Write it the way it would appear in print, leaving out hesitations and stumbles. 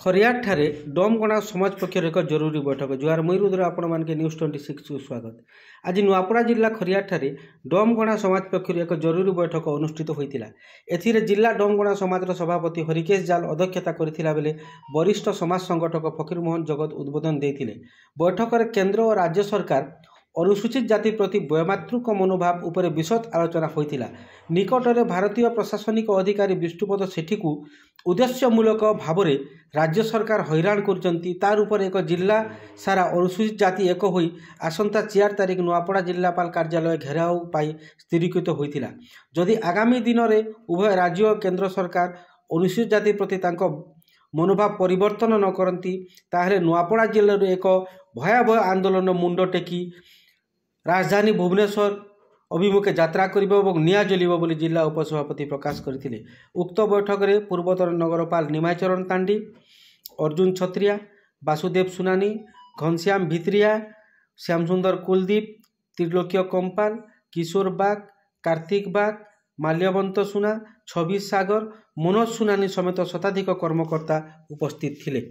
खरियाट ठारे डोमगणा समाज पक्षर एक जरूरी बैठक जुआर मयूरुद्र आपण मानके न्यूज 26 को स्वागत। आज नुआपड़ा जिला खरियाट ठारे डोमगणा समाज पक्षर एक जरूरी बैठक अनुष्ठित होइतिला। एथिरे जिला डोमगणा समाजर सभापति हरिकेश जाल अध्यक्षता करथिला बेले वरिष्ठ समाज संगठक फकीर मोहन जगत उद्बोधन देथिले। बैठक में केंद्र और राज्य सरकार अनुसूचित जाति प्रति वैमातृक मनोभाव उपर विशद आलोचना होइतिला। निकटरे भारतीय प्रशासनिक अधिकारी विष्णुपद सेठी को उद्देश्यमूलक भाव में राज्य सरकार हैरान करचंती तार उपर एक जिला सारा अनुसूचित जाति एक होई आसंता 4 तारिख नुआपड़ा जिलापाल कार्यालय घेराव पाई स्थिरीकृत होइतिला। जदि आगामी दिन में उभय राज्य और केंद्र सरकार अनुसूचित जाति प्रति तांको मनोभाव परिवर्तन न करती ताहले नुआपड़ा जिले में एक भयावह आंदोलन मुंड टेकी राजधानी भुवनेश्वर अभिमुखे यात्रा करिबो और निया जलिबो बोली जिला उपसभापति प्रकाश करथिले। उक्त बैठक में पूर्वतन नगरपाल निमायचरण तांडी, अर्जुन छत्रिया, वासुदेव सुनानी, घनश्याम भित्रिया, श्यामसुंदर कुलदीप, त्रिलोक्य कंपाल, किशोर बाग, कार्तिक बाग, माल्यवंत सुना, छवि सागर, मनोज सुनानी समेत शताधिक कर्मकर्ता उपस्थित थिले।